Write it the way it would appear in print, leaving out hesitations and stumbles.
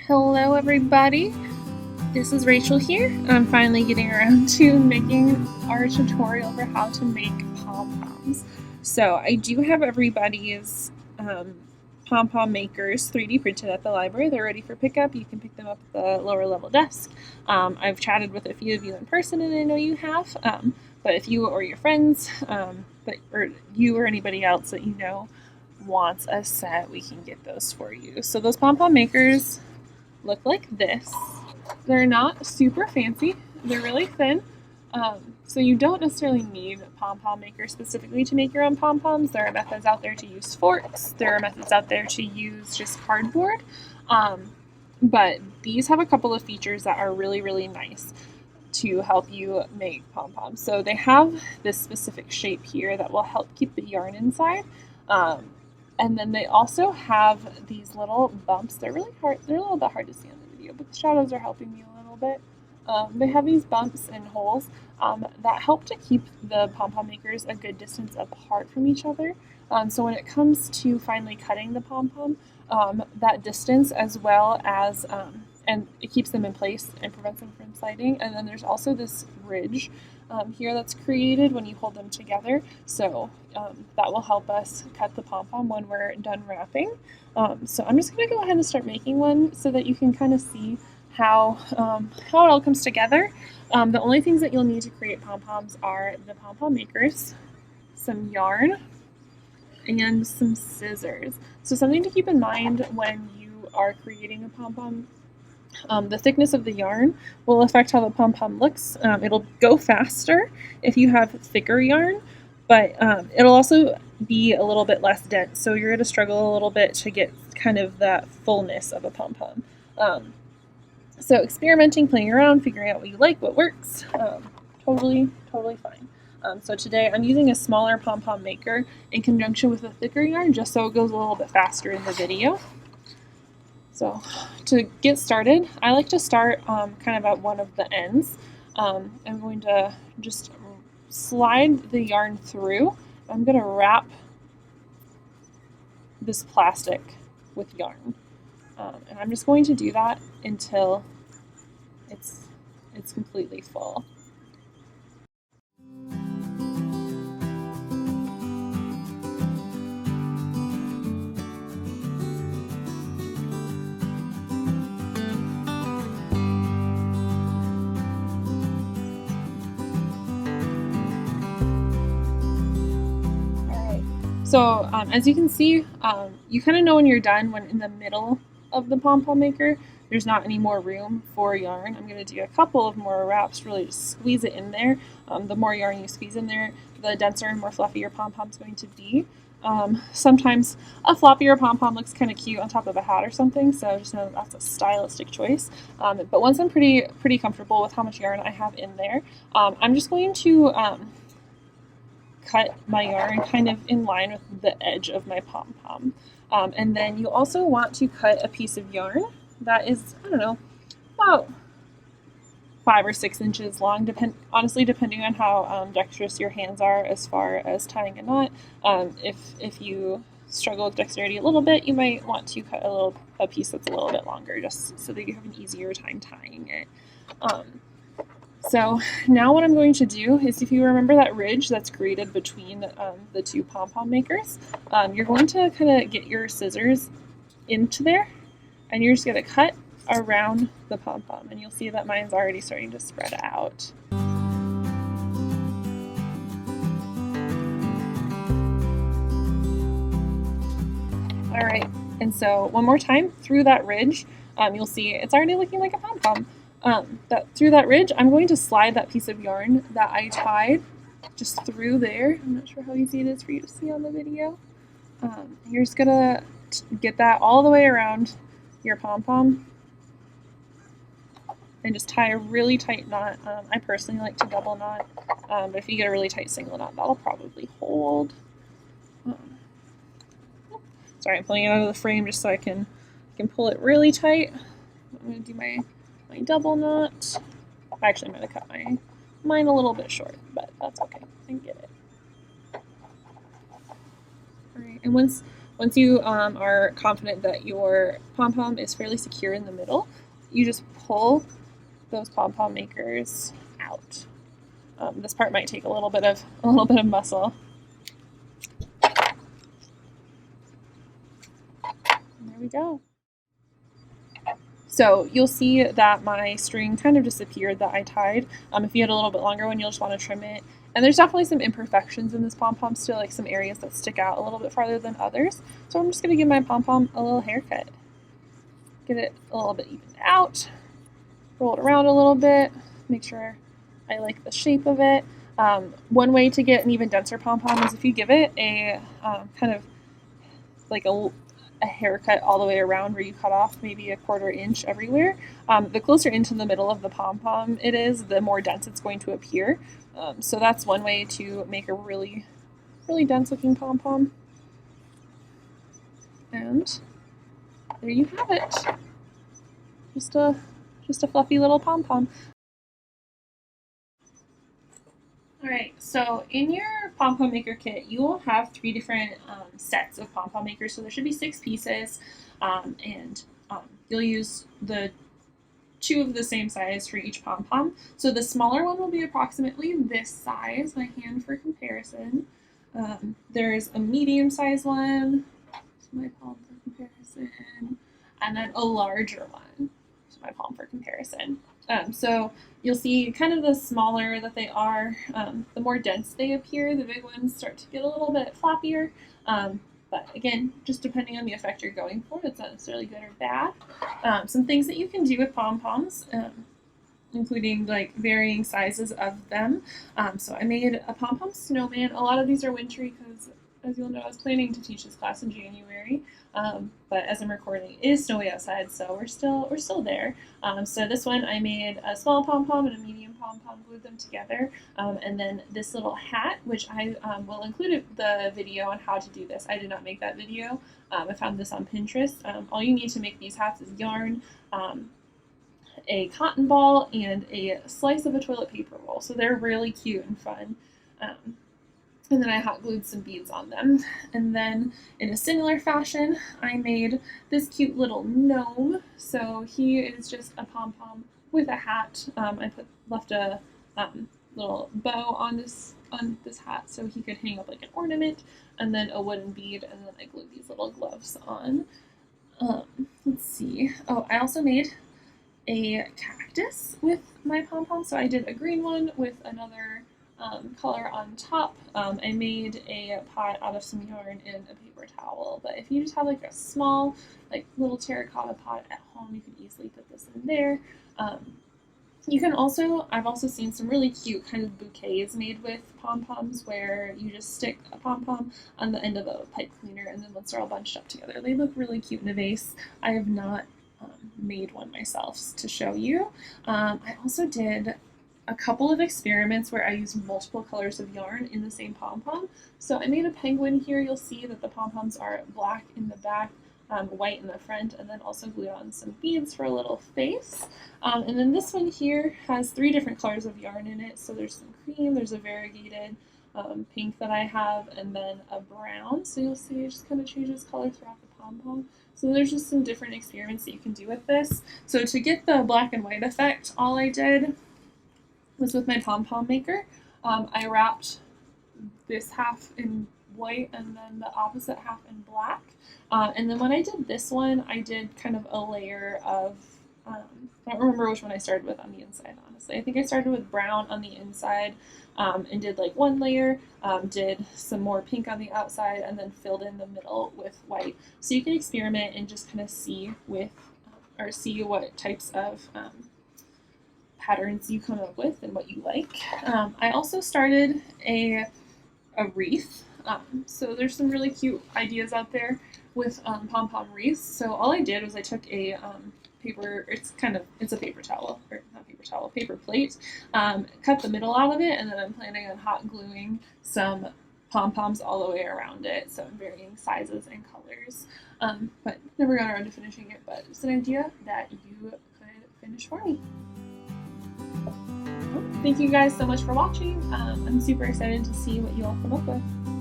Hello everybody, this is Rachel here. I'm finally getting around to making our tutorial for how to make pom-poms. So I do have everybody's pom-pom makers 3D printed at the library. They're ready for pickup. You can pick them up at the lower level desk. I've chatted with a few of you in person and I know you have, but if you or your friends, or you or anybody else that you know wants a set, we can get those for you. So those pom-pom makers look like this. They're not super fancy. They're really thin. So you don't necessarily need a pom-pom maker specifically to make your own pom-poms. There are methods out there to use forks. There are methods out there to use just cardboard. But these have a couple of features that are really, really nice to help you make pom-poms. So they have this specific shape here that will help keep the yarn inside. And then they also have these little bumps. They're really hard. They're a little bit hard to see on the video, but the shadows are helping me a little bit. They have these bumps and holes that help to keep the pom-pom makers a good distance apart from each other. So when it comes to finally cutting the pom-pom, that distance as well as, and it keeps them in place and prevents them from sliding. And then there's also this ridge here that's created when you hold them together. So that will help us cut the pom-pom when we're done wrapping. So I'm just going to go ahead and start making one so that you can kind of see how it all comes together. The only things that you'll need to create pom-poms are the pom-pom makers, some yarn, and some scissors. So something to keep in mind when you are creating a pom-pom, the thickness of the yarn will affect how the pom-pom looks. It'll go faster if you have thicker yarn, but it'll also be a little bit less dense, so you're going to struggle a little bit to get kind of that fullness of a pom-pom. So experimenting, playing around, figuring out what you like, what works, totally fine. So today I'm using a smaller pom-pom maker in conjunction with a thicker yarn just so it goes a little bit faster in the video. So to get started, I like to start kind of at one of the ends. I'm going to just slide the yarn through. I'm going to wrap this plastic with yarn. And I'm just going to do that until it's completely full. So as you can see, you kind of know when you're done when in the middle of the pom-pom maker, there's not any more room for yarn. I'm going to do a couple of more wraps, really just squeeze it in there. The more yarn you squeeze in there, the denser and more fluffy your pom-pom is going to be. Sometimes a floppier pom-pom looks kind of cute on top of a hat or something, so just know that's a stylistic choice. But once I'm pretty comfortable with how much yarn I have in there, I'm just going to cut my yarn kind of in line with the edge of my pom-pom. And then you also want to cut a piece of yarn that is, I don't know, about 5 or 6 inches long, honestly depending on how dexterous your hands are as far as tying a knot. If you struggle with dexterity a little bit, you might want to cut a piece that's a little bit longer just so that you have an easier time tying it. So now what I'm going to do is, if you remember that ridge that's created between the two pom-pom makers, you're going to kind of get your scissors into there and you're just going to cut around the pom-pom, and you'll see that mine's already starting to spread out. All right, and so one more time through that ridge, you'll see it's already looking like a pom-pom. Through that ridge, I'm going to slide that piece of yarn that I tied just through there. I'm not sure how easy it is for you to see on the video. You're just gonna get that all the way around your pom-pom and just tie a really tight knot. I personally like to double knot, but if you get a really tight single knot, that'll probably hold. Sorry, I'm pulling it out of the frame just so I can pull it really tight. I'm gonna do my double knot. Actually, I'm going to cut mine a little bit short, but that's okay. I can get it. All right, and once once you are confident that your pom-pom is fairly secure in the middle, you just pull those pom-pom makers out. This part might take a little bit of muscle. And there we go. So you'll see that my string kind of disappeared that I tied. If you had a little bit longer one, you'll just want to trim it. And there's definitely some imperfections in this pom-pom still, like some areas that stick out a little bit farther than others. So I'm just going to give my pom-pom a little haircut. Get it a little bit evened out, roll it around a little bit, make sure I like the shape of it. One way to get an even denser pom-pom is if you give it a kind of like a haircut all the way around where you cut off maybe a 1/4 inch everywhere. The closer into the middle of the pom-pom it is, the more dense it's going to appear. So that's one way to make a really, really dense looking pom-pom. And there you have it. Just a fluffy little pom-pom. Alright, so in your pom-pom maker kit, you will have 3 different sets of pom-pom makers. So there should be 6 pieces, and you'll use the 2 of the same size for each pom-pom. So the smaller one will be approximately this size, my hand for comparison. There's a medium-sized one, so my palm for comparison, and then a larger one, so my palm for comparison. So you'll see kind of the smaller that they are, the more dense they appear. The big ones start to get a little bit floppier. But again, just depending on the effect you're going for, it's not necessarily good or bad. Some things that you can do with pom-poms, including like varying sizes of them. So I made a pom-pom snowman. A lot of these are wintry because, as you'll know, I was planning to teach this class in January, but as I'm recording, it is snowy outside, so we're still there. So this one I made a small pom-pom and a medium pom-pom, glued them together, and then this little hat, which I will include the video on how to do this. I did not make that video. I found this on Pinterest. All you need to make these hats is yarn, a cotton ball, and a slice of a toilet paper roll. So they're really cute and fun. And then I hot glued some beads on them. And then in a similar fashion, I made this cute little gnome. So he is just a pom-pom with a hat. I left a little bow on this hat so he could hang up like an ornament, and then a wooden bead, and then I glued these little gloves on. Let's see. Oh, I also made a cactus with my pom-pom. So I did a green one with another color on top. I made a pot out of some yarn and a paper towel, but if you just have like a small, like little terracotta pot at home, you could easily put this in there. You can also, I've also seen some really cute kind of bouquets made with pom-poms where you just stick a pom-pom on the end of a pipe cleaner, and then once they're all bunched up together, they look really cute in a vase. I have not made one myself to show you. I also did a couple of experiments where I used multiple colors of yarn in the same pom-pom. So I made a penguin here. You'll see that the pom-poms are black in the back, white in the front, and then also glued on some beads for a little face. And then this one here has 3 different colors of yarn in it. So there's some cream, there's a variegated pink that I have, and then a brown. So you'll see it just kind of changes color throughout the pom-pom. So there's just some different experiments that you can do with this. So to get the black and white effect, all I did was with my pom-pom maker. I wrapped this half in white and then the opposite half in black. And then when I did this one, I did kind of a layer of, I don't remember which one I started with on the inside, honestly. I think I started with brown on the inside, and did like 1 layer, did some more pink on the outside, and then filled in the middle with white. So you can experiment and just kind of see with, or see what types of patterns you come up with and what you like. I also started a wreath. So there's some really cute ideas out there with pom-pom wreaths. So all I did was I took a paper, it's a paper towel, or not paper towel, paper plate, cut the middle out of it, and then I'm planning on hot gluing some pom-poms all the way around it, so in varying sizes and colors. But never got around to finishing it, but it's an idea that you could finish for me. Thank you guys so much for watching. I'm super excited to see what you all come up with.